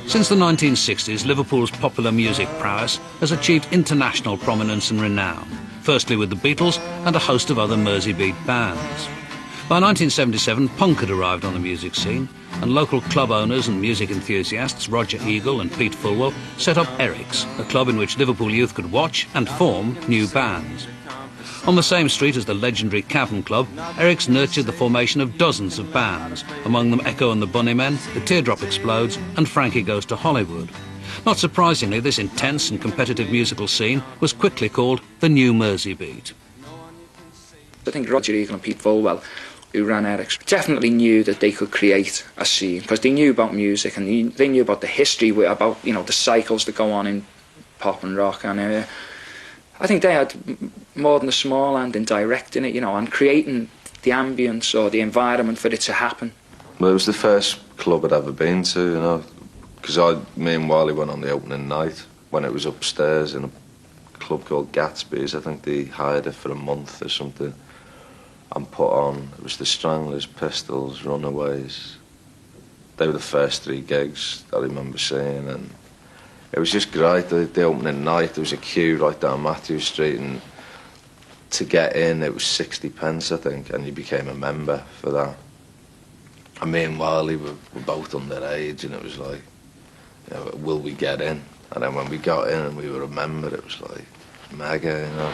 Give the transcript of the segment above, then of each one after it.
Since the 1960s, Liverpool's popular music prowess has achieved international prominence and renown, firstly with the Beatles and a host of other Mersey beat bands. By 1977, punk had arrived on the music scene, and local club owners and music enthusiasts Roger Eagle and Pete Fulwell set up Eric's, a club in which Liverpool youth could watch and form new bands. On the same street as the legendary Cavern Club, Eric's nurtured the formation of dozens of bands, among them Echo and the Bunnymen, the Teardrop Explodes and Frankie Goes to Hollywood. Not surprisingly, this intense and competitive musical scene was quickly called the New Mersey Beat. I think Roger Eagle and Pete Fulwell, who ran Eric's, definitely knew that they could create a scene, because they knew about music and they knew about the history, about, you know, the cycles that go on in pop and rock, and I think they had more than a small hand in directing it, you know, and creating the ambience or the environment for it to happen. Well, it was the first club I'd ever been to, you know, because me and Wylie went on the opening night when it was upstairs in a club called Gatsby's. I think they hired it for a month or something and put on. It was the Stranglers, Pistols, Runaways. They were the first 3 gigs I remember seeing, and it was just great. The opening night, there was a queue right down Matthew Street, and to get in, it was 60 pence, I think, and you became a member for that. And me and Wylie were both underage, and it was like, you know, will we get in? And then when we got in and we were a member, it was like mega, you know.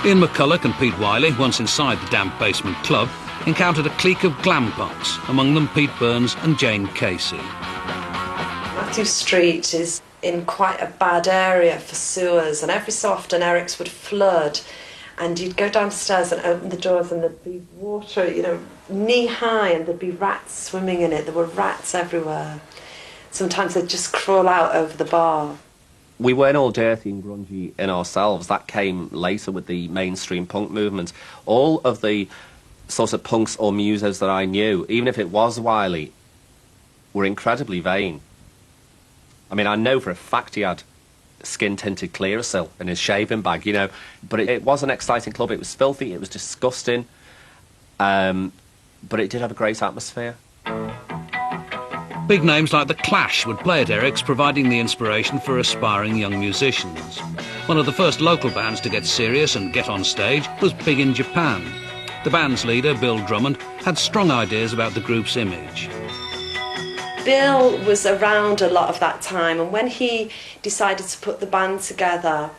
Ian McCulloch and Pete Wylie, once inside the damp basement club, encountered a clique of glam punks, among them Pete Burns and Jane Casey. Matthew Street is in quite a bad area for sewers, and every so often Eric's would flood, and you'd go downstairs and open the doors and there'd be water, you know, knee-high, and there'd be rats swimming in it. There were rats everywhere. Sometimes they'd just crawl out over the bar. We weren't all dirty and grungy in ourselves. That came later with the mainstream punk movement. All of the sort of punks or musos that I knew, even if it was Wylie, were incredibly vain. I mean, I know for a fact he had skin-tinted Clearasil in his shaving bag, you know, but it was an exciting club. It was filthy, it was disgusting, but it did have a great atmosphere. Big names like The Clash would play at Eric's, providing the inspiration for aspiring young musicians. One of the first local bands to get serious and get on stage was Big in Japan. The band's leader, Bill Drummond, had strong ideas about the group's image. Bill was around a lot of that time, and when he decided to put the band together,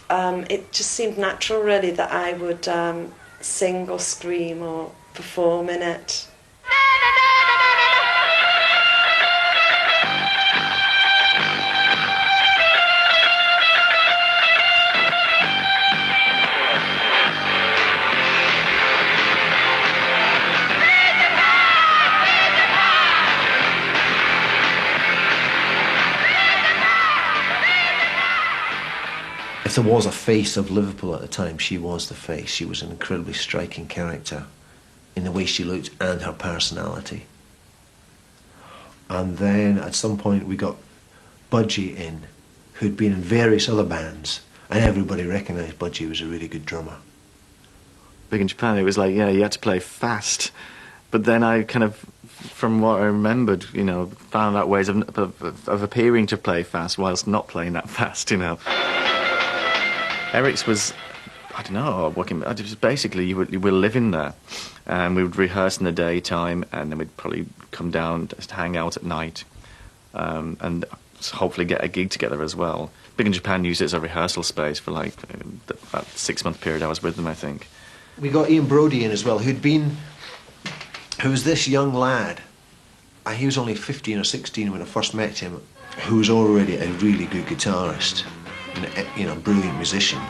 it just seemed natural, really, that I would sing or scream or perform in it. If there was a face of Liverpool at the time, she was the face. She was an incredibly striking character in the way she looked and her personality. And then at some point we got Budgie in, who'd been in various other bands, and everybody recognised Budgie was a really good drummer. Big in Japan, it was like, yeah, you had to play fast. But then I kind of, from what I remembered, you know, found out ways of appearing to play fast whilst not playing that fast, you know. Eric's was, I don't know, basically you were living there, and we would rehearse in the daytime, and then we'd probably come down to hang out at night, and hopefully get a gig together as well. Big in Japan used it as a rehearsal space for like that 6-month period I was with them, I think. We got Ian Brodie in as well, who was this young lad. He was only 15 or 16 when I first met him, who was already a really good guitarist. You know, brilliant musician.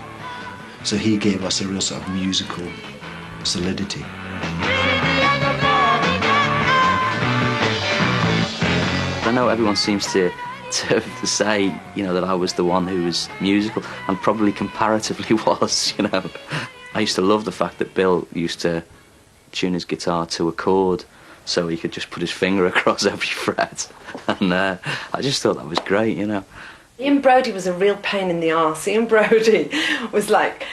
So he gave us a real sort of musical solidity. I know everyone seems to say, you know, that I was the one who was musical, and probably comparatively was, you know. I used to love the fact that Bill used to tune his guitar to a chord so he could just put his finger across every fret, and I just thought that was great, you know. Ian Brodie was a real pain in the arse. Ian Brodie was like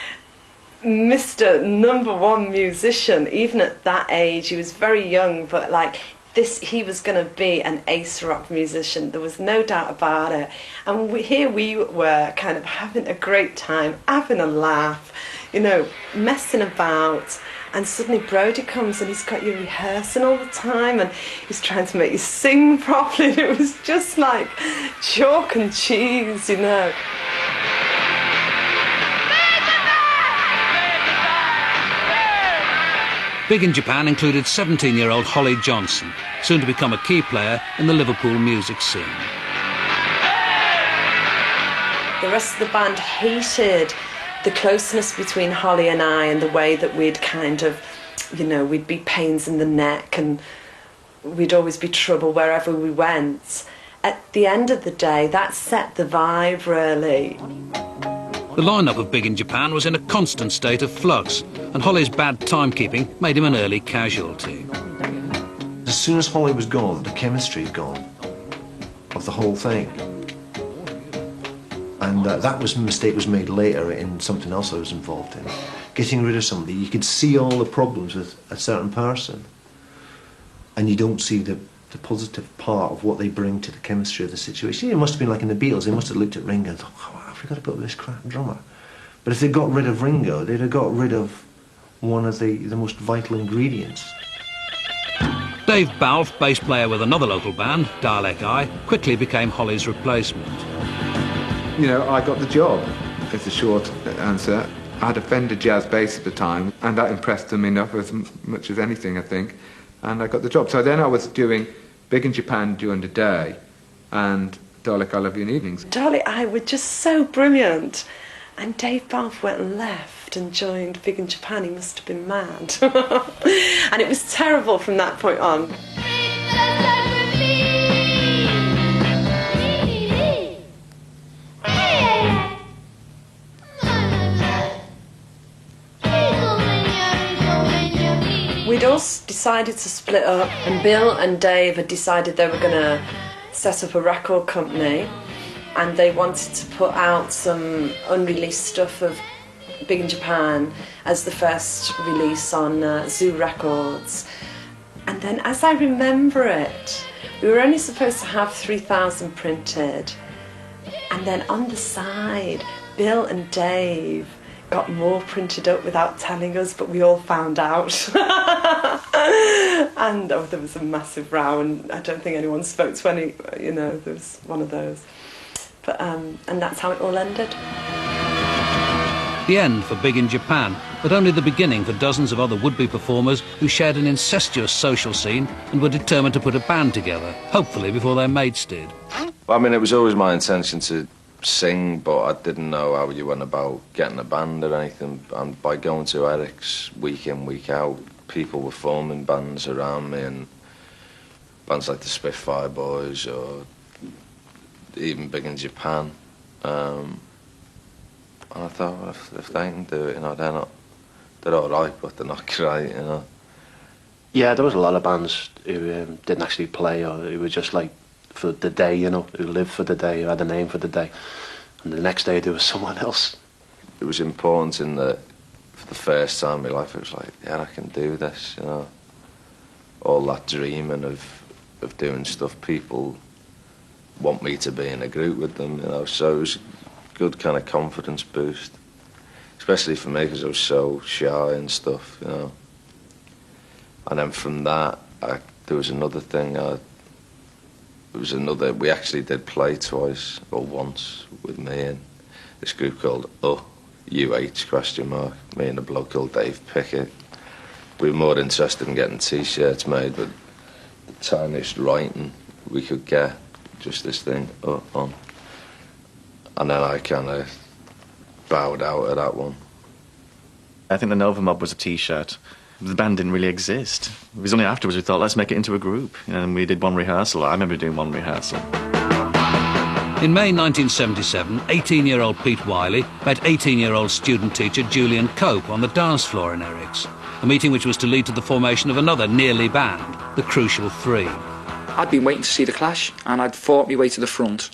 Mr. #1 musician, even at that age. He was very young, but like he was going to be an ace rock musician. There was no doubt about it. And here we were kind of having a great time, having a laugh, you know, messing about. And suddenly Brodie comes and he's got you rehearsing all the time and he's trying to make you sing properly. And it was just like chalk and cheese, you know. Big in Japan included 17-year-old Holly Johnson, soon to become a key player in the Liverpool music scene. The rest of the band hated the closeness between Holly and I and the way that we'd kind of, you know, we'd be pains in the neck and we'd always be trouble wherever we went. At the end of the day, that set the vibe, really. The lineup of Big in Japan was in a constant state of flux, and Holly's bad timekeeping made him an early casualty. As soon as Holly was gone, the chemistry had gone of the whole thing. And that mistake was made later in something else I was involved in. Getting rid of somebody, you could see all the problems with a certain person, and you don't see the positive part of what they bring to the chemistry of the situation. It must have been like in the Beatles, they must have looked at Ringo and thought, oh, I've got to put up this crap drummer. But if they got rid of Ringo, they'd have got rid of one of the most vital ingredients. Dave Balfe, bass player with another local band, Dalek Eye, quickly became Holly's replacement. You know, I got the job, is the short answer. I had a Fender jazz bass at the time, and that impressed them enough, as much as anything, I think, and I got the job. So then I was doing Big in Japan during the day, and Dalek I Love You in the evenings. Dalek I were just so brilliant, and Dave Balfe went and left and joined Big in Japan. He must have been mad. And it was terrible from that point on. We'd all decided to split up, and Bill and Dave had decided they were going to set up a record company, and they wanted to put out some unreleased stuff of Big in Japan as the first release on Zoo Records. And then, as I remember it, we were only supposed to have 3,000 printed, and then on the side, Bill and Dave got more printed up without telling us, but we all found out. And there was a massive row, and I don't think anyone spoke to any, you know, there was one of those. But, and that's how it all ended. The end for Big in Japan, but only the beginning for dozens of other would-be performers who shared an incestuous social scene and were determined to put a band together, hopefully before their mates did. Well, I mean, it was always my intention to sing, but I didn't know how you went about getting a band or anything. And by going to Eric's week in, week out, people were forming bands around me, and bands like the Spitfire Boys or even Big in Japan. And I thought, well, if they can do it, you know, they're all right, but they're not great, you know. Yeah, there was a lot of bands who didn't actually play, or who were just like for the day, you know, who lived for the day, who had a name for the day. And the next day there was someone else. It was important in that for the first time in my life, it was like, yeah, I can do this, you know. All that dreaming of doing stuff, people want me to be in a group with them, you know, so it was a good kind of confidence boost. Especially for me, because I was so shy and stuff, you know. And then from that, there was another thing. We actually did play twice, or once, with me and this group called UH ? Me and a bloke called Dave Pickett. We were more interested in getting T-shirts made with the tiniest writing we could get, just this thing, on. And then I kind of bowed out of that one. I think the Nova Mob was a T-shirt. The band didn't really exist. It was only afterwards we thought, let's make it into a group. And we did one rehearsal. I remember doing one rehearsal. In May 1977, 18-year-old Pete Wylie met 18-year-old student teacher Julian Cope on the dance floor in Eric's, a meeting which was to lead to the formation of another nearly band, the Crucial Three. I'd been waiting to see the Clash, and I'd fought my way to the front.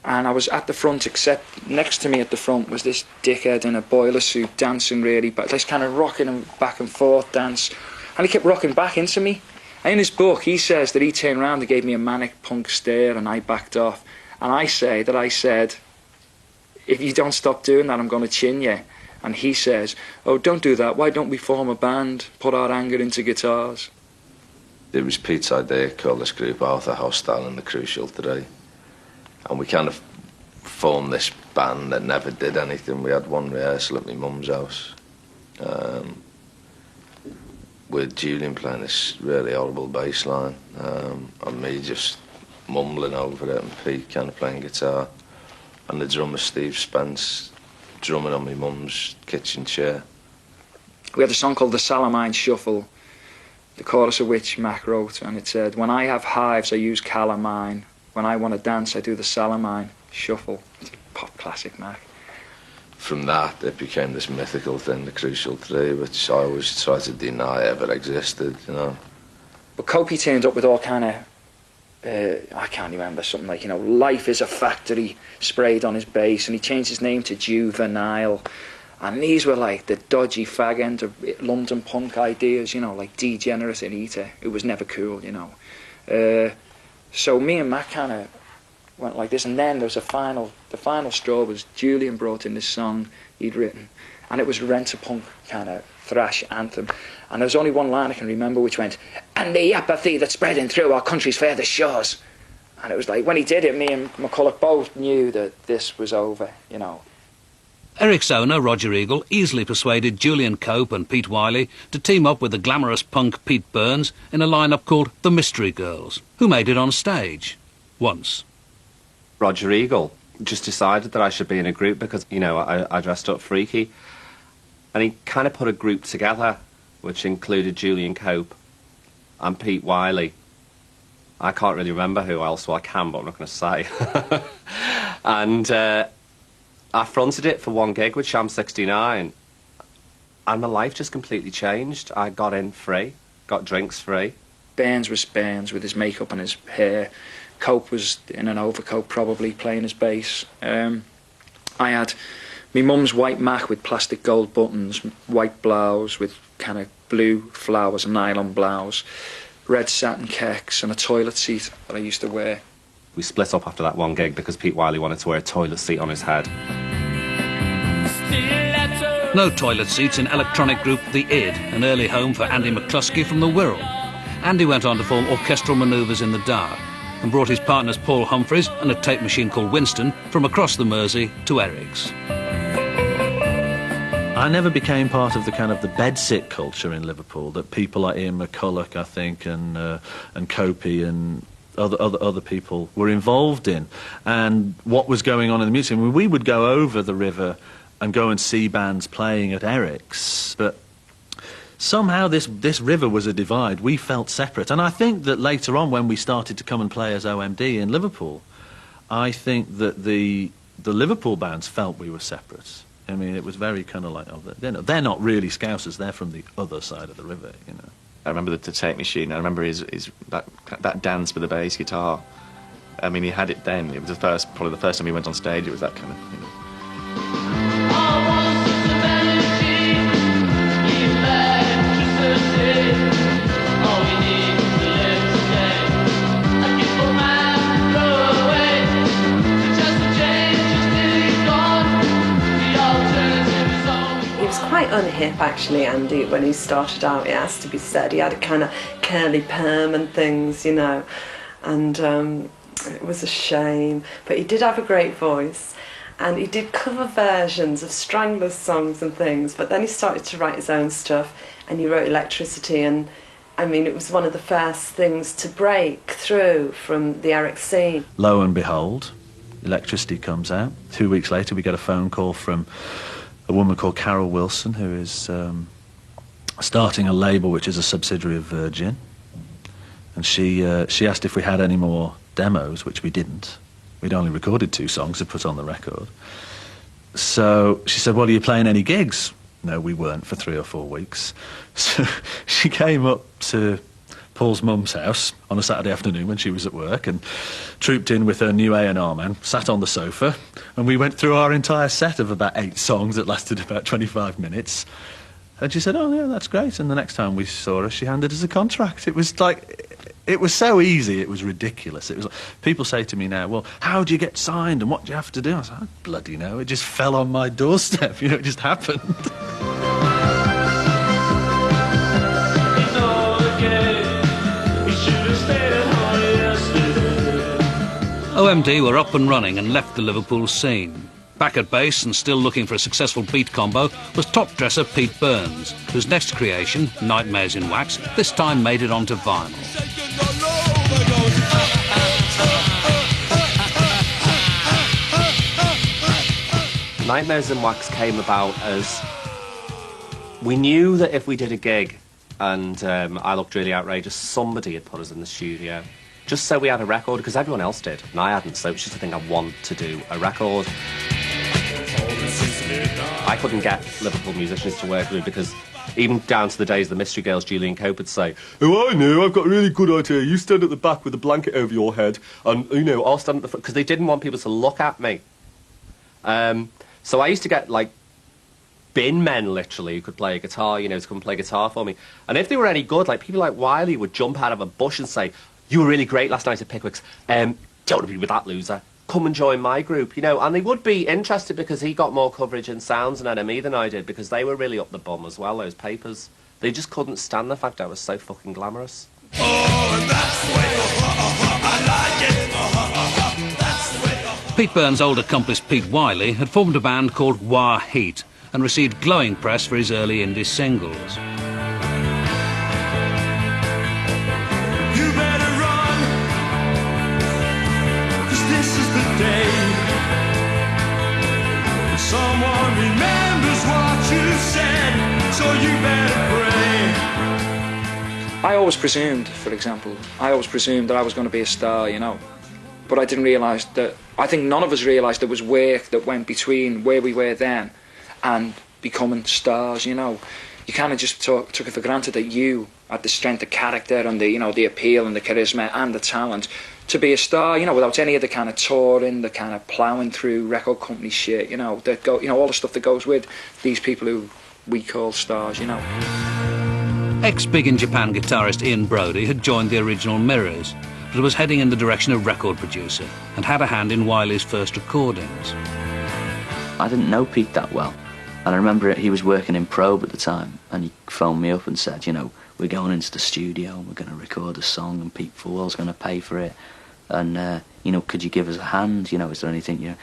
And I was at the front, except next to me at the front was this dickhead in a boiler suit dancing really, but this kind of rocking and back and forth dance. And he kept rocking back into me. In his book, he says that he turned around and gave me a manic punk stare, and I backed off. And I say that I said, if you don't stop doing that, I'm going to chin you. And he says, oh, don't do that. Why don't we form a band, put our anger into guitars? It was Pete's idea to call this group Arthur Hostile and the Crucial 3. And we kind of formed this band that never did anything. We had one rehearsal at my mum's house, with Julian playing this really horrible bass line, and me just mumbling over it, and Pete kind of playing guitar, and the drummer Steve Spence drumming on my mum's kitchen chair. We had a song called The Salamine Shuffle, the chorus of which Mac wrote, and it said, when I have hives I use calamine, when I want to dance I do the Salamine Shuffle. It's a pop classic, Mac. From that it became this mythical thing, the Crucial 3, which I always tried to deny ever existed, you know. But Copey turned up with all kind of, I can't remember, something like, you know, life is a factory sprayed on his bass, and he changed his name to Juvenile. And these were like the dodgy fag end of London punk ideas, you know, like Degenerate and Eater. It was never cool, you know. So me and Matt kind of went like this, and then there was the final straw was Julian brought in this song he'd written, and it was Rent-a-Punk kind of thrash anthem. And there was only one line I can remember which went, and the apathy that's spreading through our country's furthest shores. And it was like, when he did it, me and McCulloch both knew that this was over, you know. Eric's owner, Roger Eagle, easily persuaded Julian Cope and Pete Wylie to team up with the glamorous punk Pete Burns in a lineup called the Mystery Girls, who made it on stage. Once. Roger Eagle just decided that I should be in a group because, you know, I dressed up freaky. And he kind of put a group together, which included Julian Cope and Pete Wylie. I can't really remember who else, well I can, but I'm not going to say. And I fronted it for one gig with Sham 69, and my life just completely changed. I got in free, got drinks free. Burns was Burns with his makeup and his hair. Cope was in an overcoat, probably playing his bass. I had my mum's white Mac with plastic gold buttons, white blouse with kind of blue flowers, a nylon blouse, red satin kecks, and a toilet seat that I used to wear. We split up after that one gig because Pete Wylie wanted to wear a toilet seat on his head. No toilet seats in electronic group The Id, an early home for Andy McCluskey from the Wirral. Andy went on to form Orchestral Manoeuvres in the Dark and brought his partners Paul Humphreys and a tape machine called Winston from across the Mersey to Eric's. I never became part of the kind of the bedsit culture in Liverpool that people like Ian McCulloch, I think, and Copey and other people were involved in. And what was going on in the music, I mean, we would go over the river and go and see bands playing at Eric's, but somehow this river was a divide. We felt separate. And I think that later on, when we started to come and play as OMD in Liverpool, I think that the Liverpool bands felt we were separate. I mean, it was very kind of like, oh, they're not really Scousers, they're from the other side of the river, you know. I remember the tape machine. I remember that dance with the bass guitar. I mean, he had it then. It was probably the first time he went on stage. It was that kind of, you know. Quite unhip, actually, Andy, when he started out, it has to be said. He had a kind of curly perm and things, you know, and it was a shame. But he did have a great voice, and he did cover versions of Stranglers songs and things, but then he started to write his own stuff, and he wrote Electricity, and I mean, it was one of the first things to break through from the Eric scene. Lo and behold, Electricity comes out. 2 weeks later, we get a phone call from a woman called Carol Wilson, who is starting a label which is a subsidiary of Virgin, and she asked if we had any more demos, which we didn't. We'd only recorded 2 songs to put on the record. So she said, well, are you playing any gigs? No, we weren't for 3 or 4 weeks. So she came up to Paul's mum's house on a Saturday afternoon when she was at work and trooped in with her new A&R man, sat on the sofa, and we went through our entire set of about 8 songs that lasted about 25 minutes. And she said, oh, yeah, that's great. And the next time we saw her, she handed us a contract. It was like, it was so easy, it was ridiculous. It was like, people say to me now, well, how do you get signed and what do you have to do? I was like, oh, bloody no, it just fell on my doorstep, you know, it just happened. OMD were up and running and left the Liverpool scene. Back at base and still looking for a successful beat combo was top dresser Pete Burns, whose next creation, Nightmares in Wax, this time made it onto vinyl. Nightmares in Wax came about as we knew that if we did a gig and I looked really outrageous, somebody had put us in the studio. Just so we had a record, because everyone else did, and I hadn't, so it was just a thing I want to do a record. I couldn't get Liverpool musicians to work with me because even down to the days the Mystery Girls, Julie and Cope would say, oh, I know, I've got a really good idea. You stand at the back with a blanket over your head and, you know, I'll stand at the front, because they didn't want people to look at me. So I used to get, like, bin men, literally, who could play a guitar, you know, to come play guitar for me. And if they were any good, like, people like Wylie would jump out of a bush and say, you were really great last night at Pickwick's. Don't want to be with that loser. Come and join my group, you know. And they would be interested because he got more coverage in Sounds and NME than I did, because they were really up the bum as well, those papers. They just couldn't stand the fact I was so fucking glamorous. Oh, and that's the way, I like it. That's the way. Pete Burns' old accomplice Pete Wylie had formed a band called Wah Heat and received glowing press for his early indie singles. Someone remembers what you said, so you better pray. I always presumed, for example, that I was going to be a star, you know. But I didn't realise that, I think none of us realised there was work that went between where we were then and becoming stars, you know. You kind of just took it for granted that you had the strength of character and the, you know, the appeal and the charisma and the talent to be a star, you know, without any of the kind of touring, the kind of ploughing through record company shit, you know, that go, you know, all the stuff that goes with these people who we call stars, you know. Ex-Big in Japan guitarist Ian Brodie had joined the original Mirrors, but was heading in the direction of record producer and had a hand in Wylie's first recordings. I didn't know Pete that well, and I remember he was working in Probe at the time, and he phoned me up and said, you know, we're going into the studio and we're going to record a song and Pete Fullwell's going to pay for it, and you know, could you give us a hand, you know, is there anything, you know?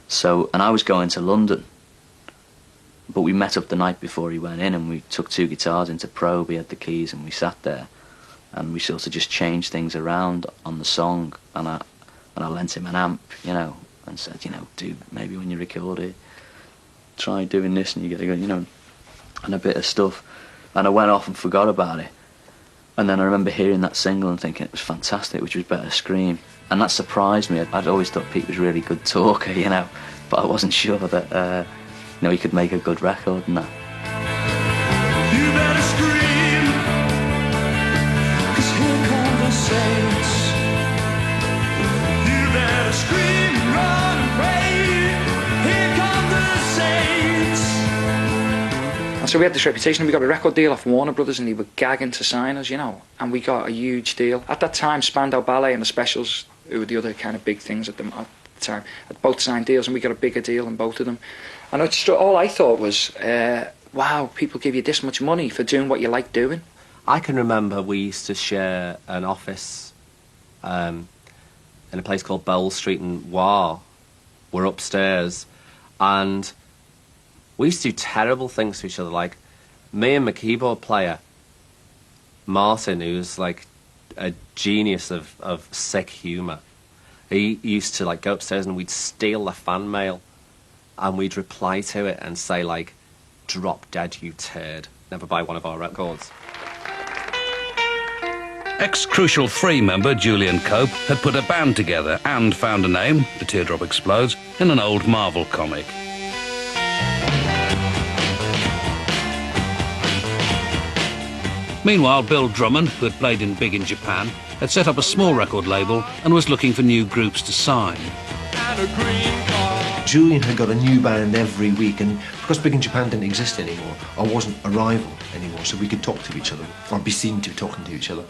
So, and I was going to London, but we met up the night before he went in and we took 2 guitars into Probe, he had the keys, and we sat there and we sort of just changed things around on the song, and I lent him an amp, you know, and said, you know, dude, maybe when you record it, try doing this and you get a good, you know, and a bit of stuff. And I went off and forgot about it. And then I remember hearing that single and thinking it was fantastic, which was Better Scream. And that surprised me. I'd always thought Pete was a really good talker, you know, but I wasn't sure that, you know, he could make a good record and that. You better scream, 'cause here come the saints. You better scream, run away, here come the saints. And so we had this reputation, and we got a record deal off Warner Brothers, and they were gagging to sign us, you know, and we got a huge deal. At that time, Spandau Ballet and the Specials, who were the other kind of big things at the time, had both signed deals, and we got a bigger deal than both of them. And all I thought was, wow, people give you this much money for doing what you like doing. I can remember we used to share an office in a place called Bowl Street in Wa. We're upstairs, and we used to do terrible things to each other. Like, me and my keyboard player, Martin, who's like a genius of sick humour, he used to like go upstairs and we'd steal the fan mail and we'd reply to it and say, like, drop dead, you turd, never buy one of our records. Ex-Crucial 3 member Julian Cope had put a band together and found a name, the Teardrop Explodes, in an old Marvel comic. Meanwhile, Bill Drummond, who had played in Big in Japan, had set up a small record label and was looking for new groups to sign. And a green car. Julian had got a new band every week, and because Big in Japan didn't exist anymore, I wasn't a rival anymore, so we could talk to each other, or be seen to be talking to each other.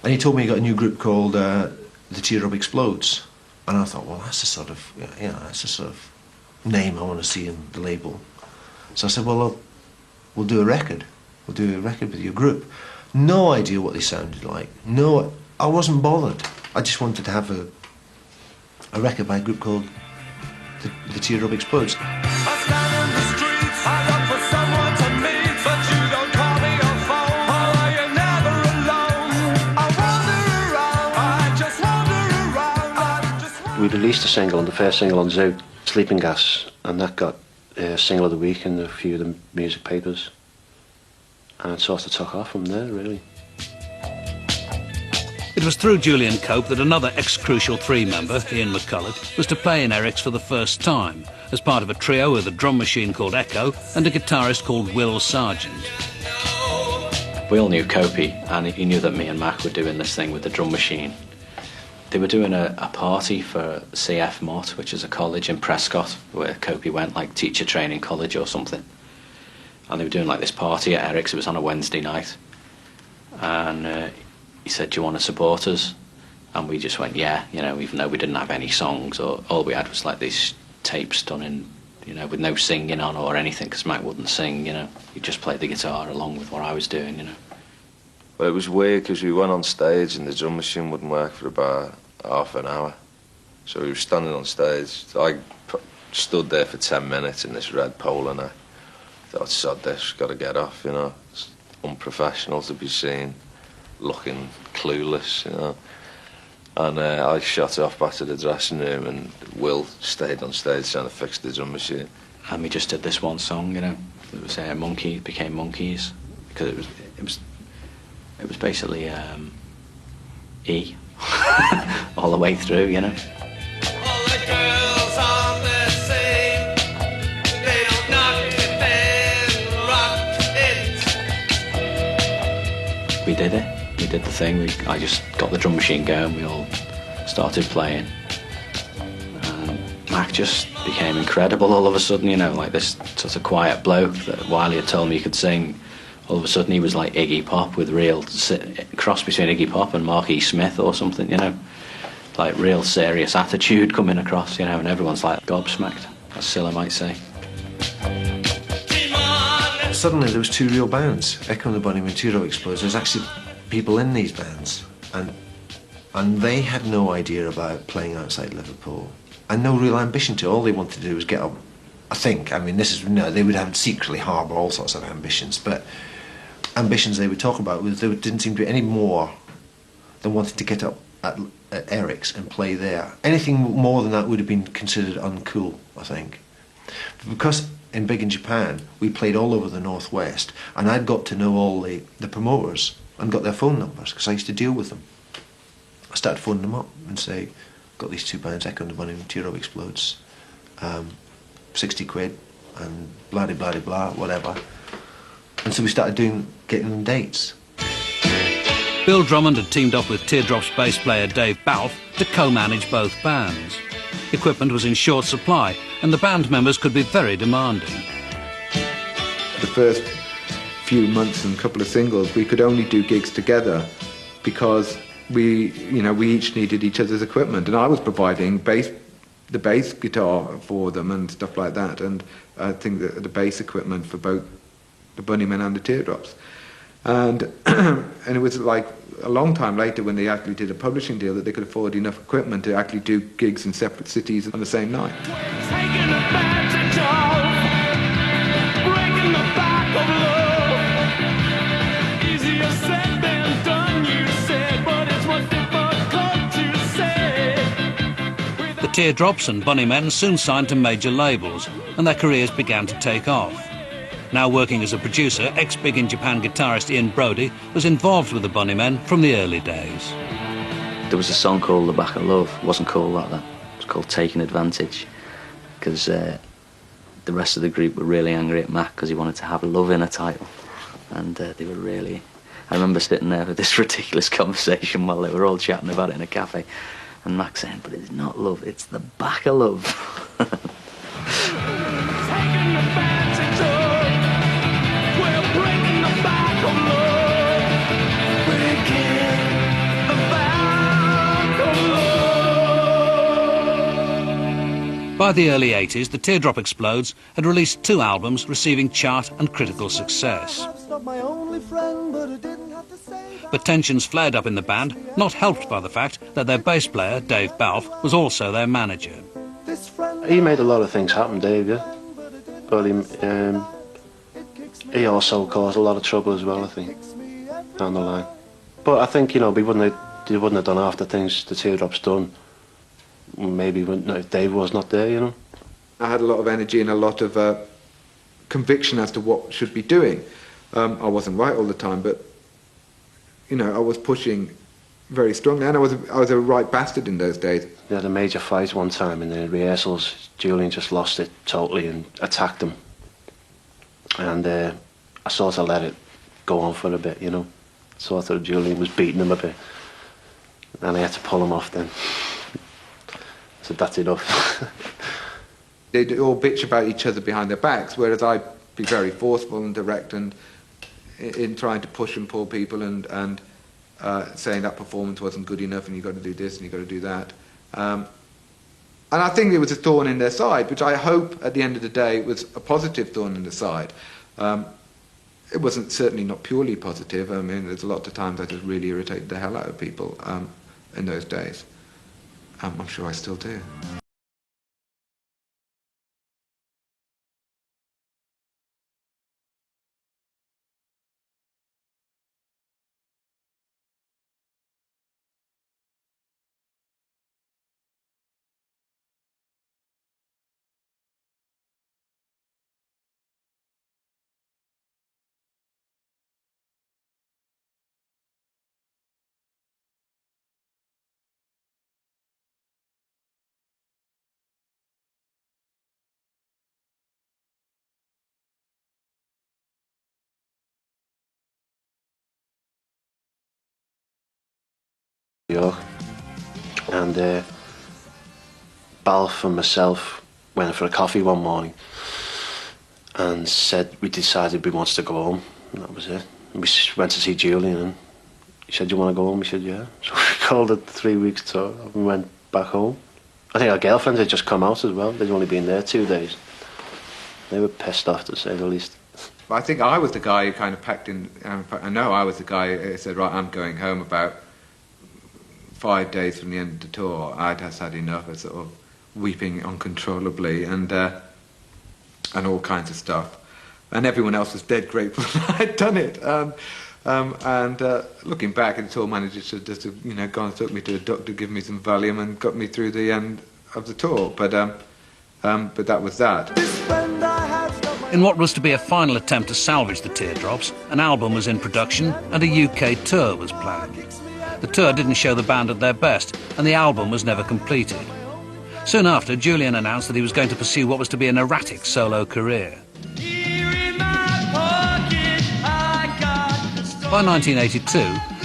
And he told me he got a new group called the Teardrop Explodes, and I thought, well, that's the sort of, that's the sort of name I want to see in the label. So I said, well, we'll do a record. We'll do a record with your group. No idea what they sounded like. No, I wasn't bothered. I just wanted to have a record by a group called the Teardrop Explodes. We released a single, the first single on Zoo, Sleeping Gas, and that got Single of the Week in a few of the music papers. And it sort of took off from there, really. It was through Julian Cope that another ex-Crucial 3 member, Ian McCulloch, was to play in Eric's for the first time, as part of a trio with a drum machine called Echo and a guitarist called Will Sargent. We all knew Copey, and he knew that me and Mac were doing this thing with the drum machine. They were doing a party for CF Mott, which is a college in Prescott, where Copey went, like teacher training college or something. And they were doing like this party at Eric's. It was on a Wednesday night. And he said, do you want to support us? And we just went, yeah, even though we didn't have any songs, or all we had was like these tapes done in, with no singing on or anything, because Mac wouldn't sing, He just played the guitar along with what I was doing, Well, it was weird because we went on stage and the drum machine wouldn't work for about half an hour. So we were standing on stage. I stood there for 10 minutes in this red polo neck. Thought, sod this, got to get off, It's unprofessional to be seen looking clueless, And I shot off back to the dressing room, and Will stayed on stage trying to fix the drum machine. And we just did this one song, It was Monkey became Monkeys, because it was basically E all the way through, All the girls are the same. They don't knock it, then rock it. We did it. We did the thing. I just got the drum machine going. We all started playing. And Mac just became incredible all of a sudden, like this sort of quiet bloke that Wylie had told me he could sing. All of a sudden he was like Iggy Pop, with real cross between Iggy Pop and Mark E. Smith or something, like real serious attitude coming across, and everyone's like gobsmacked, as Scylla might say. Suddenly there was 2 real bands, Echo and the Bunnymen, Teardrop Explodes. There's actually people in these bands, and they had no idea about playing outside Liverpool, and no real ambition to. All they wanted to do was get up. I think, they would have secretly harbour all sorts of ambitions, but ambitions they would talk about was, there didn't seem to be any more than wanting to get up at Eric's and play there. Anything more than that would have been considered uncool, I think. Because in Big in Japan, we played all over the Northwest, and I'd got to know all the promoters and got their phone numbers, because I used to deal with them. I started phoning them up and say, got these 2 bands, Echo and the Bunnymen, Teardrop Explodes, 60 quid, and blah-de-blah-de-blah, whatever. And so we started getting them dates. Bill Drummond had teamed up with Teardrop's bass player Dave Balfe to co-manage both bands. Equipment was in short supply, and the band members could be very demanding. The first few months and couple of singles, we could only do gigs together because we each needed each other's equipment, and I was providing the bass guitar for them and stuff like that, and I think the bass equipment for both the Bunnymen and the Teardrops. And and it was like a long time later when they actually did a publishing deal that they could afford enough equipment to actually do gigs in separate cities on the same night. Taking advantage of, breaking the back of love. Easier said than done, you said, but it's what's difficult to say. The Teardrops and Bunnymen soon signed to major labels, and their careers began to take off. Now working as a producer, ex-Big in Japan guitarist Ian Brodie was involved with the Bunnymen from the early days. There was a song called The Back of Love. It wasn't called like that. It was called Taking Advantage, because the rest of the group were really angry at Mac because he wanted to have love in a title. And they were really... I remember sitting there with this ridiculous conversation while they were all chatting about it in a cafe, and Mac saying, but it's not love, it's the back of love. By the early 80s, the Teardrop Explodes had released 2 albums receiving chart and critical success. But tensions flared up in the band, not helped by the fact that their bass player, Dave Balfe, was also their manager. He made a lot of things happen, Dave, yeah. But he also caused a lot of trouble as well, I think, down the line. But I think, you know, they wouldn't have done half the things the Teardrops done. Maybe if Dave was not there, you know. I had a lot of energy and a lot of conviction as to what should be doing. I wasn't right all the time, but you know, I was pushing very strongly, and I was a right bastard in those days. They had a major fight one time in the rehearsals. Julian just lost it totally and attacked him, and I sort of let it go on for a bit, you know. Sort of Julian was beating him a bit, and I had to pull him off then. So that's enough. They'd all bitch about each other behind their backs, whereas I'd be very forceful and direct and in trying to push and pull people and saying that performance wasn't good enough and you've got to do this and you've got to do that. And I think it was a thorn in their side, which I hope at the end of the day was a positive thorn in the side. It wasn't certainly not purely positive. I mean, there's a lot of times I just really irritated the hell out of people in those days. I'm sure I still do. York, and Balfe and myself went for a coffee one morning and said we decided we wanted to go home, and that was it. We went to see Julian and he said, "Do you want to go home?" We said, "Yeah." So we called it 3 weeks tour and went back home. I think our girlfriends had just come out as well. They'd only been there 2 days. They were pissed off, to say the least. I think I was the guy who kind of packed in. I know I was the guy who said, "Right, I'm going home." About 5 days from the end of the tour, I'd just had enough of sort of weeping uncontrollably and all kinds of stuff. And everyone else was dead grateful that I'd done it. Looking back, the tour manager should just have, you know, gone and took me to a doctor, give me some Valium, and got me through the end of the tour. But that was that. In what was to be a final attempt to salvage the Teardrops, an album was in production and a UK tour was planned. The tour didn't show the band at their best, and the album was never completed. Soon after, Julian announced that he was going to pursue what was to be an erratic solo career. By 1982,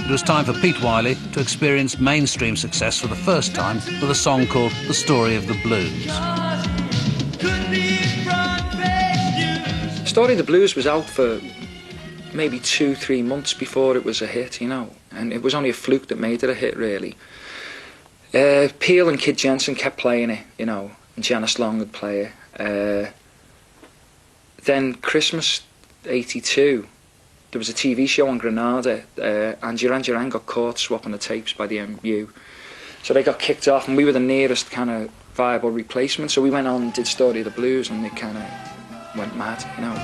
it was time for Pete Wylie to experience mainstream success for the first time with a song called The Story of the Blues. Story of the Blues was out for maybe 2-3 months before it was a hit, you know, and it was only a fluke that made it a hit, really. Peel and Kid Jensen kept playing it, you know, and Janice Long would play it. Then Christmas '82, there was a TV show on Granada, and Duran Duran got caught swapping the tapes by the MU. So they got kicked off, and we were the nearest kind of viable replacement, so we went on and did Story of the Blues, and it kind of went mad, you know.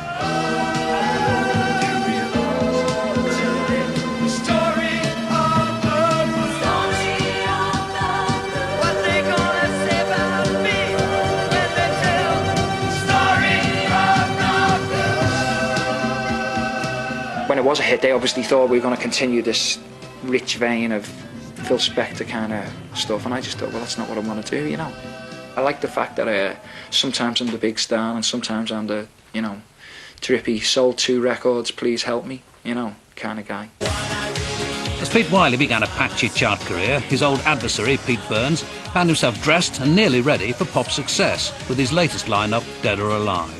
When it was a hit, they obviously thought we were going to continue this rich vein of Phil Spector kind of stuff, and I just thought, well, that's not what I want to do, you know. I like the fact that sometimes I'm the big star and sometimes I'm the, you know, drippy, sold 2 records, please help me, you know, kind of guy. As Pete Wylie began a patchy chart career, his old adversary, Pete Burns, found himself dressed and nearly ready for pop success with his latest lineup, Dead or Alive.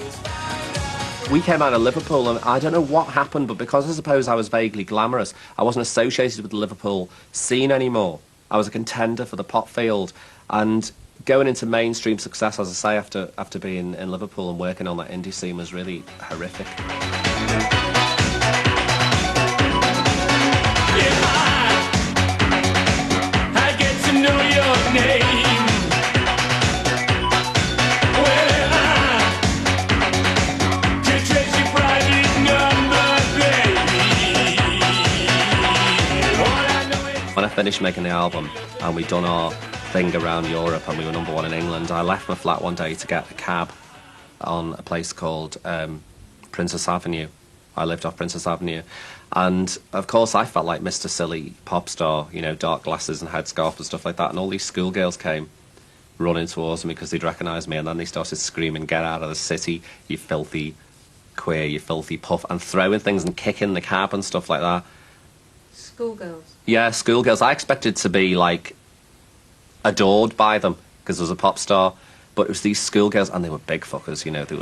We came out of Liverpool, and I don't know what happened, but because I suppose I was vaguely glamorous, I wasn't associated with the Liverpool scene anymore. I was a contender for the pop field, and going into mainstream success, as I say, after being in Liverpool and working on that indie scene was really horrific. I get to know your name. When I finished making the album and we'd done our thing around Europe and we were #1 in England, I left my flat one day to get a cab on a place called Princess Avenue. I lived off Princess Avenue. And, of course, I felt like Mr. Silly pop star, you know, dark glasses and headscarf and stuff like that. And all these schoolgirls came running towards me because they'd recognise me. And then they started screaming, "Get out of the city, you filthy queer, you filthy puff," and throwing things and kicking the cab and stuff like that. Schoolgirls. Yeah, schoolgirls. I expected to be, like, adored by them because I was a pop star. But it was these schoolgirls, and they were big fuckers, you know. They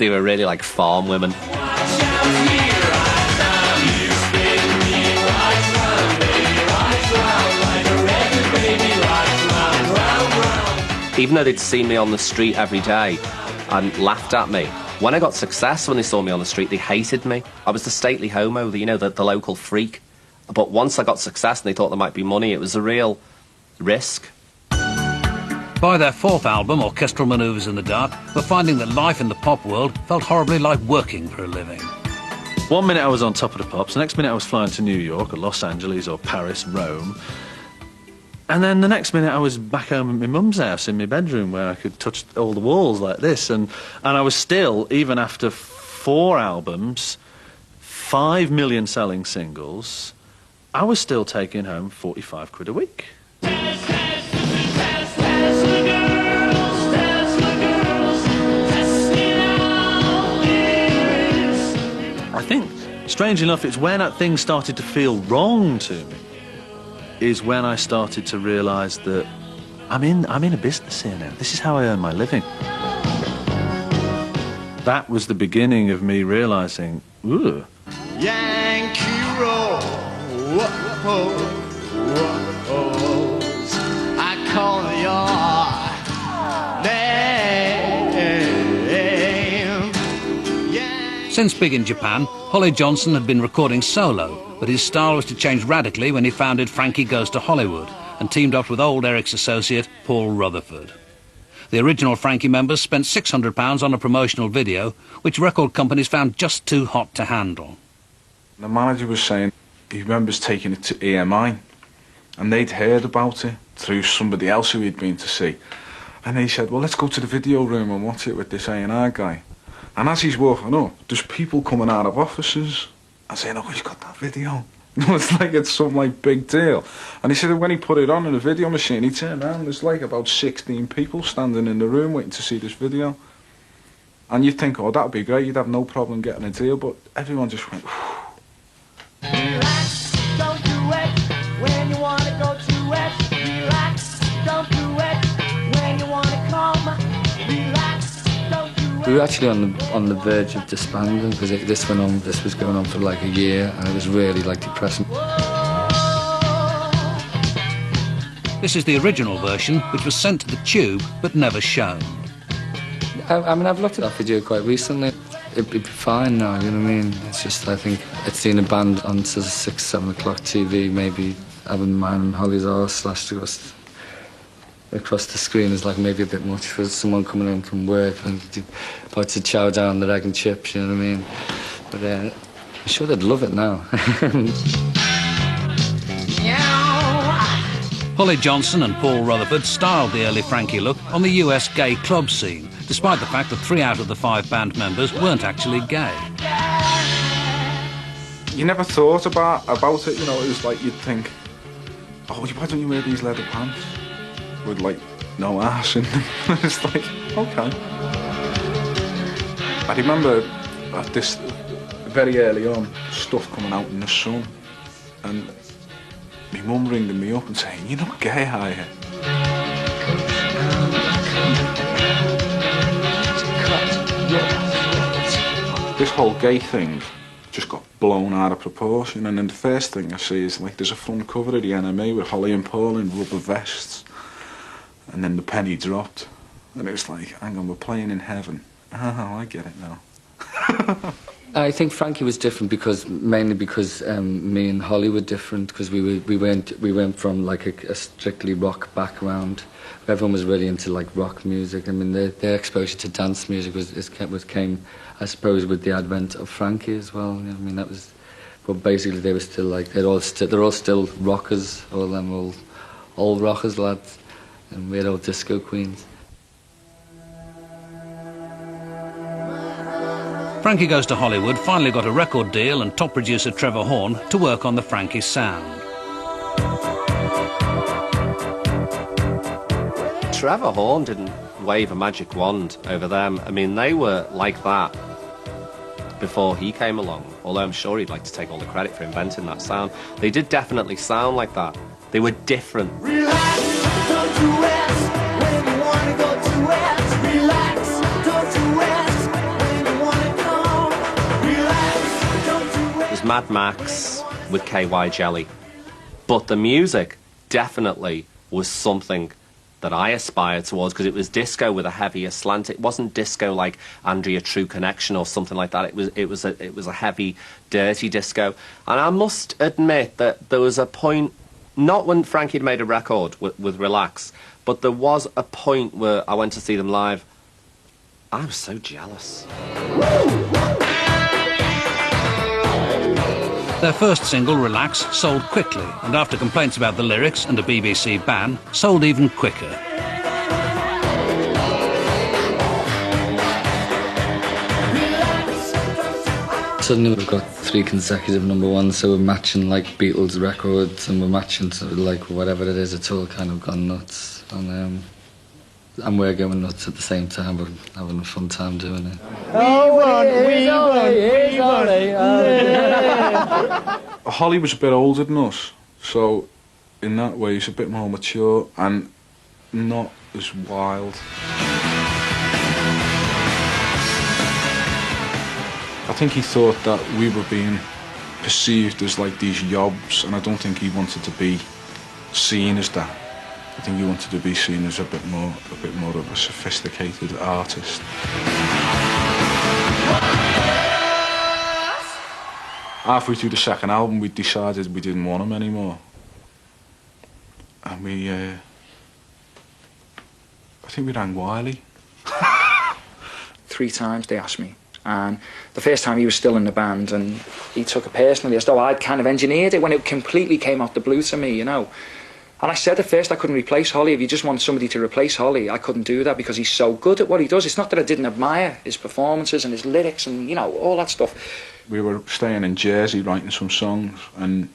were really like farm women. Even though they'd seen me on the street every day and laughed at me, when I got success, when they saw me on the street, they hated me. I was the stately homo, the local freak. But once I got success and they thought there might be money, it was a real risk. By their fourth album, Orchestral Manoeuvres in the Dark, were finding that life in the pop world felt horribly like working for a living. One minute I was on Top of the Pops, the next minute I was flying to New York or Los Angeles or Paris, Rome. And then the next minute I was back home at my mum's house in my bedroom where I could touch all the walls like this. And I was still, even after 4 albums, 5 million selling singles, I was still taking home 45 quid a week. I think, strange enough, it's when things started to feel wrong to me, is when I started to realise that I'm in a business here now. This is how I earn my living. That was the beginning of me realising, ooh. Yankee roll, I call your name. Since big in Japan, Holly Johnson had been recording solo, but his style was to change radically when he founded Frankie Goes to Hollywood and teamed up with old Eric's associate, Paul Rutherford. The original Frankie members spent £600 on a promotional video, which record companies found just too hot to handle. The manager was saying he remembers taking it to EMI, and they'd heard about it through somebody else who he'd been to see. And he said, well, let's go to the video room and watch it with this A&R guy. And as he's walking up, there's people coming out of offices and saying, oh, he's got that video. It's like it's some like big deal. And he said that when he put it on in the video machine, he turned around, there's like about 16 people standing in the room waiting to see this video. And you'd think, oh, that'd be great, you'd have no problem getting a deal, but everyone just went, whew. Relax, don't do it when you want to go to it. Relax, don't do it when you want to come. Relax, don't do it. We were actually on the verge of disbanding because this was going on for like a year, and it was really like depressing. This is the original version, which was sent to the Tube but never shown. I mean, I've looked at that video quite recently. It'd be fine now, you know what I mean? It's just, I think, it's seeing a band on sort of 6, 7 o'clock TV, maybe having mine and Holly's arse slashed across the screen is like maybe a bit much for someone coming home from work and about to chow down the egg and chips, you know what I mean? But I'm sure they'd love it now. Holly Johnson and Paul Rutherford styled the early Frankie look on the US gay club scene, despite the fact that 3 out of the 5 band members weren't actually gay. You never thought about it, you know, it was like you'd think, oh, why don't you wear these leather pants with like no ass in them? It's like, okay. I remember this very early on, stuff coming out in the sun, and my mum ringing me up and saying, you're not gay, are you? This whole gay thing just got blown out of proportion, and then the first thing I see is like there's a front cover of the NME with Holly and Paul in rubber vests, and then the penny dropped, and it was like, hang on, we're playing in heaven. Oh, I get it now. I think Frankie was different mainly because me and Holly were different, because we went from like a strictly rock background. Everyone was really into like rock music. I mean, their exposure to dance music came, I suppose, with the advent of Frankie as well. You know, I mean, that was, but basically they were still like they're all still rockers, all rockers lads, and we're all disco queens. Frankie Goes to Hollywood finally got a record deal and top producer Trevor Horn to work on the Frankie sound. Trevor Horn didn't wave a magic wand over them. I mean, they were like that before he came along, although I'm sure he'd like to take all the credit for inventing that sound. They did definitely sound like that. They were different. Relax, don't you rest when you want to go to rest. Relax, don't you rest when you want to come. Relax, don't you rest. It was Mad Max with KY Jelly. But the music definitely was something that I aspired towards, because it was disco with a heavier slant. It wasn't disco like Andrea True Connection or something like that. It was a heavy, dirty disco. And I must admit that there was a point, not when Frankie had made a record with Relax, but there was a point where I went to see them live. I was so jealous. Their first single, Relax, sold quickly, and after complaints about the lyrics and a BBC ban, sold even quicker. Suddenly we've got 3 consecutive #1s, so we're matching like Beatles records, and we're matching to like whatever it is. It's all kind of gone nuts, and we're going nuts at the same time. We're having a fun time doing it. Holly was a bit older than us, so in that way he's a bit more mature and not as wild. I think he thought that we were being perceived as like these yobs, and I don't think he wanted to be seen as that. I think he wanted to be seen as a bit more of a sophisticated artist. Halfway through the second album, we decided we didn't want him anymore, and I think we rang Wylie. 3 times they asked me, and the first time he was still in the band, and he took it personally as though I'd kind of engineered it when it completely came out the blue to me, you know. And I said at first I couldn't replace Holly. If you just want somebody to replace Holly, I couldn't do that because he's so good at what he does. It's not that I didn't admire his performances and his lyrics and, you know, all that stuff. We were staying in Jersey writing some songs, and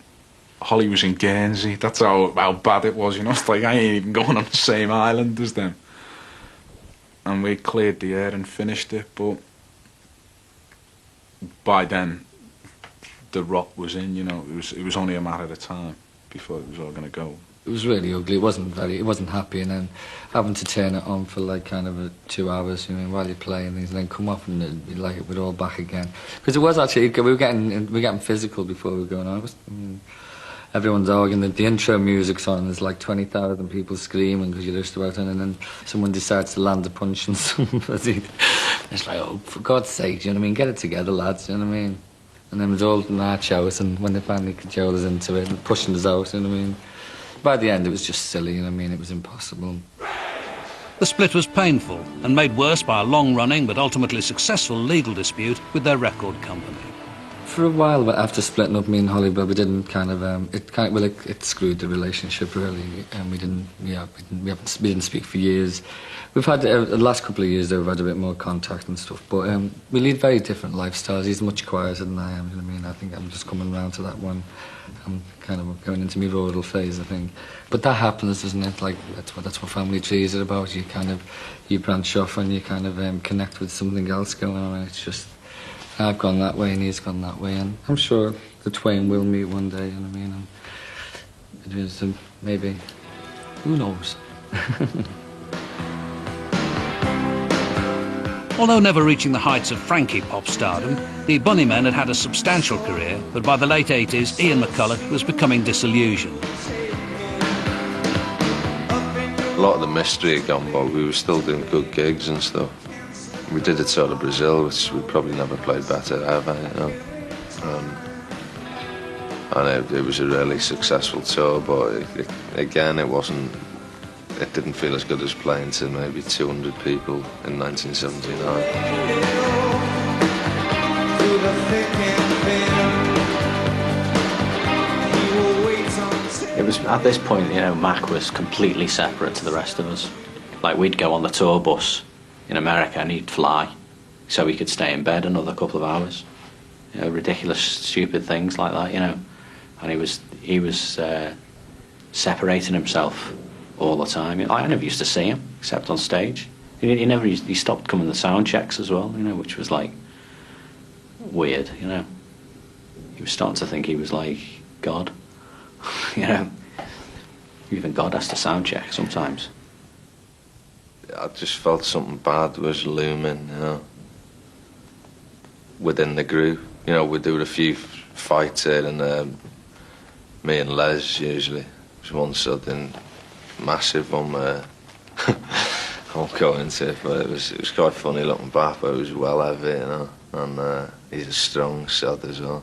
Holly was in Guernsey. That's how bad it was, you know. It's like, I ain't even going on the same island as them. And we cleared the air and finished it, but by then the rot was in, you know. It was only a matter of time before it was all going to go. It was really ugly. It wasn't happy, and then having to turn it on for like kind of 2 hours, you know, while you play and things, and then come off and it'd be like it was all back again. Because it was actually, we were getting physical before we were going on. Everyone's arguing that the intro music's on, and there's like 20,000 people screaming because you're just about in, and then someone decides to land a punch on somebody. It's like, oh, for God's sake, do you know what I mean? Get it together, lads, do you know what I mean? And then it was all nachos, and when they finally cajoled us into it and pushing us out, you know what I mean? By the end, it was just silly, you know what I mean? It was impossible. The split was painful and made worse by a long-running but ultimately successful legal dispute with their record company. For a while after splitting up, me and Holly, but we didn't kind of, it screwed the relationship really, and we didn't speak for years. We've had, the last couple of years though, we've had a bit more contact and stuff, but we lead very different lifestyles. He's much quieter than I am, you know what I mean? I think I'm just coming around to that one. I'm kind of going into my rural phase, I think. But that happens, doesn't it? Like, that's what family trees are about. You branch off and you kind of connect with something else going on, and it's just, I've gone that way and he's gone that way, and I'm sure the twain will meet one day, you know what I mean? And it is, maybe, who knows? Although never reaching the heights of Frankie pop stardom, the Bunnymen had a substantial career, but by the late 80s, Ian McCulloch was becoming disillusioned. lot of the mystery had gone, but we were still doing good gigs and stuff. We did a tour of Brazil, which we probably never played better ever, you know. And it was a really successful tour, but again, it didn't feel as good as playing to maybe 200 people in 1979. It was at this point, you know, Mac was completely separate to the rest of us. Like, we'd go on the tour bus in America and he'd fly, so he could stay in bed another couple of hours. You know, ridiculous, stupid things like that, you know. And he was separating himself all the time. I never used to see him except on stage. He stopped coming to sound checks as well, you know, which was like weird, you know. He was starting to think he was like God, you know. Even God has to sound check sometimes. I just felt something bad was looming, you know, within the group. You know, we'd do a few fights here and there. Me and Les usually. There's one sudden massive one where I won't go into it, but it was quite funny looking back, but it was well heavy, you know, and he's a strong sod as well.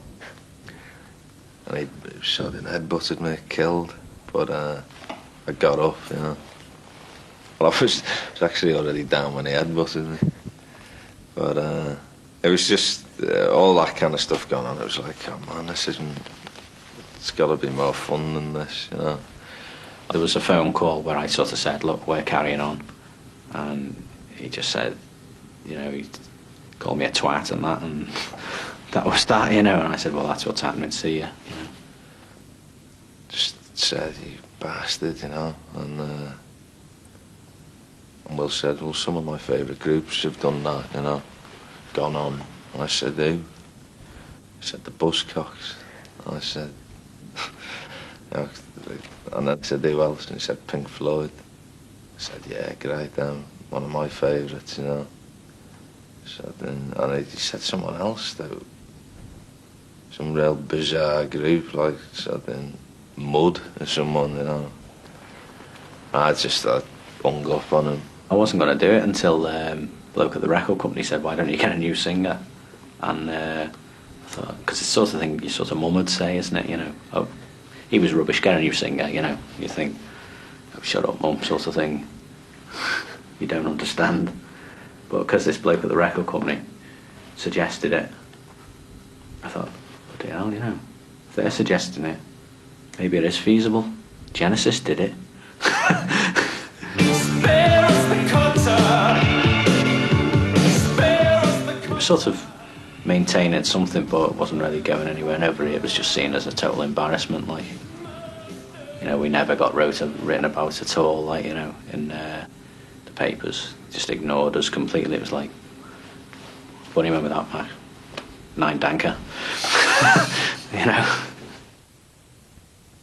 And he sort of headbutted me, killed, but I got up, you know. Well, I was actually already down when he headbutted me, but it was just all that kind of stuff going on. It was like, oh man, it's got to be more fun than this, you know. There was a phone call where I sort of said, look, we're carrying on. And he just said, you know, he called me a twat and that, and that was that, you know. And I said, well, that's what's happening, see ya, you know. Just said, you bastard, you know. And Will said, well, some of my favourite groups have done that, you know, gone on. And I said, who? He said, the Buzzcocks. And I said, you know, and then said, who else? And he said, Pink Floyd. I said, yeah, great, one of my favourites, you know. So then, and he said someone else, though. Some real bizarre group, like, so then, Mud or someone, you know. I just hung up on him. I wasn't going to do it until bloke at the record company said, why don't you get a new singer? And I thought, because it's the sort of thing your sort of mum would say, isn't it, you know? Oh, he was rubbish, get a new singer, you know. You think, oh, shut up, mum, sort of thing. You don't understand. But because this bloke at the record company suggested it, I thought, bloody hell, you know, if they're suggesting it, maybe it is feasible. Genesis did it. It was sort of maintaining something, but it wasn't really going anywhere. Nobody, it was just seen as a total embarrassment. Like, you know, we never got written about at all. Like, you know, in the papers, just ignored us completely. It was like, Bunnymen without Mac, 9 danker. You know.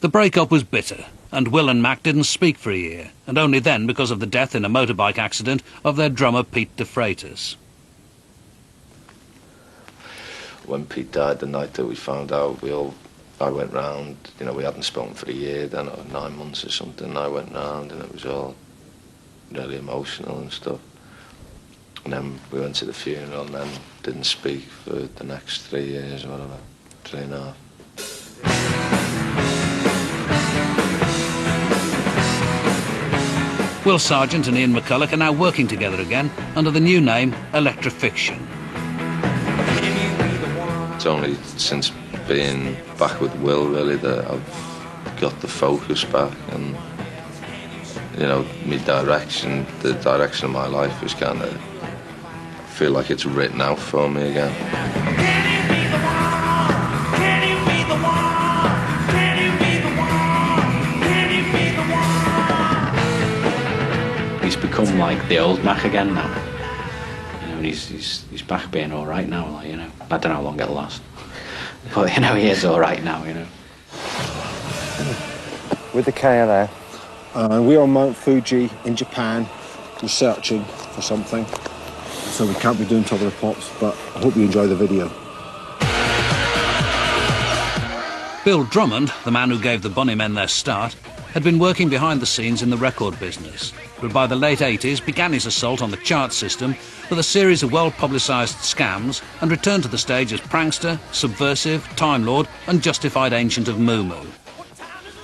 The breakup was bitter, and Will and Mac didn't speak for a year, and only then because of the death in a motorbike accident of their drummer Pete de Freitas. When Pete died, the night that we found out, I went round, you know, we hadn't spoken for a year then, or 9 months or something. I went round and it was all really emotional and stuff. And then we went to the funeral and then didn't speak for the next 3 years or whatever, 3.5. Will Sargent and Ian McCulloch are now working together again under the new name Electrofiction. It's only since being back with Will, really, that I've got the focus back, and, you know, the direction of my life is kind of, I feel like it's written out for me again. He's become like the old Mac again now. You know, and he's back being all right now. Like, you know, I don't know how long it'll last, but you know, he is all right now. You know. With the KLF, we're on Mount Fuji in Japan, researching for something. So we can't be doing Top of the Pops, but I hope you enjoy the video. Bill Drummond, the man who gave the Bunnymen their start, had been working behind the scenes in the record business. but by the late 80s began his assault on the chart system with a series of well-publicised scams and returned to the stage as prankster, subversive, Time Lord and justified ancient of Moo Moo.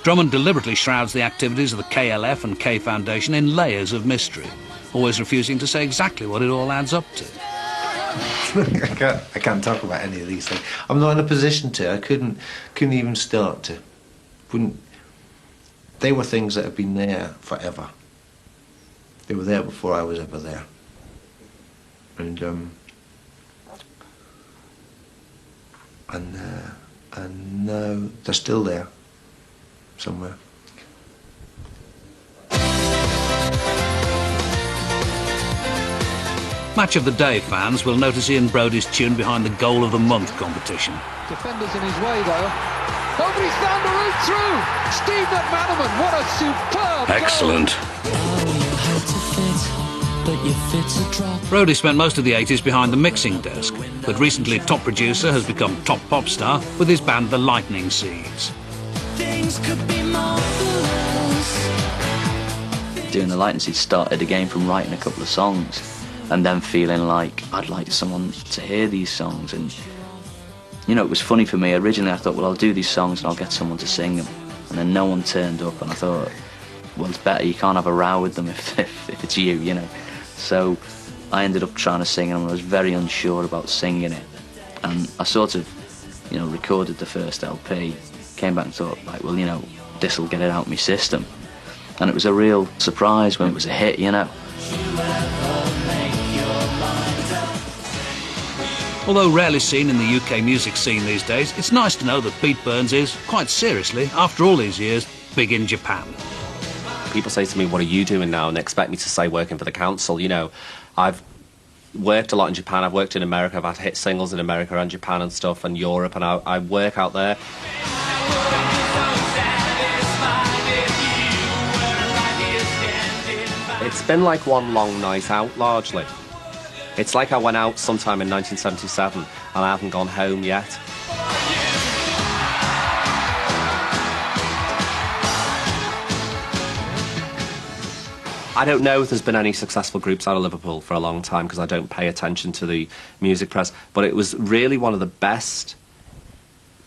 Drummond deliberately shrouds the activities of the KLF and K Foundation in layers of mystery, always refusing to say exactly what it all adds up to. I can't talk about any of these things. I'm not in a position to. I couldn't even start to. Wouldn't. They were things that have been there forever. They were there before I was ever there. And now they're still there somewhere. Match of the Day fans will notice Ian Brody's tune behind the Goal of the Month competition. Defenders in his way, though. Nobody's found the route through. Steve McManaman, what a superb Excellent. Brody spent most of the 80s behind the mixing desk, but recently top producer has become top pop star with his band The Lightning Seeds. Things could be marvelous. Doing The Lightning Seeds started again from writing a couple of songs and then feeling like I'd like someone to hear these songs. And you know, it was funny for me. Originally I thought, well, I'll do these songs and I'll get someone to sing them, and then no one turned up, and I thought, well, it's better, you can't have a row with them if it's you know. So I ended up trying to sing, and I was very unsure about singing it, and I sort of, you know, recorded the first LP, came back and thought, like, well, you know, this'll get it out of my system, and it was a real surprise when it was a hit, you know. Although rarely seen in the UK music scene these days, it's nice to know that Pete Burns is, quite seriously, after all these years, big in Japan. People say to me, what are you doing now? And they expect me to say working for the council. You know, I've worked a lot in Japan, I've worked in America, I've had hit singles in America and Japan and stuff, and Europe, and I work out there. It's been like one long night out, largely. It's like I went out sometime in 1977 and I haven't gone home yet. I don't know if there's been any successful groups out of Liverpool for a long time because I don't pay attention to the music press, but it was really one of the best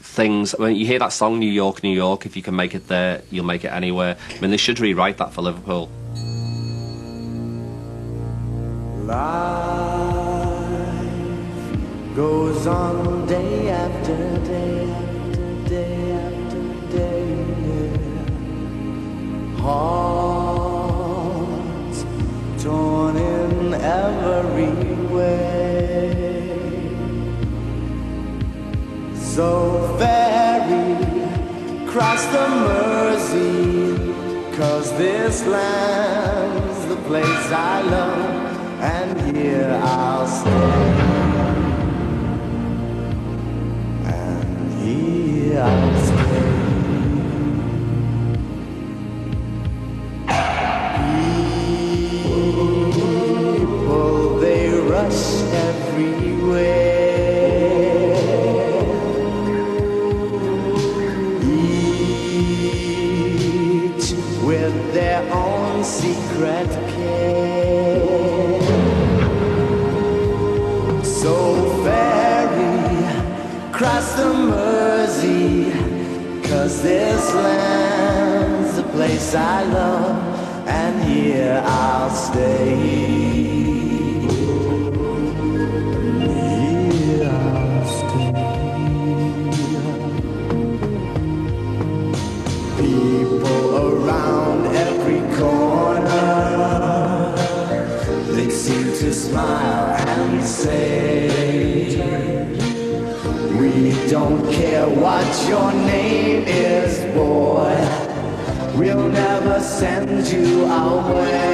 things. I mean, you hear that song, New York, New York, if you can make it there, you'll make it anywhere. I mean, they should rewrite that for Liverpool. Life goes on day after day after day after day. Hearts torn in every way. So ferry cross the Mersey, 'cause this land's the place I love, and here I'll stay. And here I'll stay. People, they rush everywhere, each with their own secret care. So ferry cross the Mersey, 'cause this land's the place I love, and here I'll stay. Here I'll stay. People around every corner, they seem to smile and say, we don't care what your name is, boy, we'll never send you away.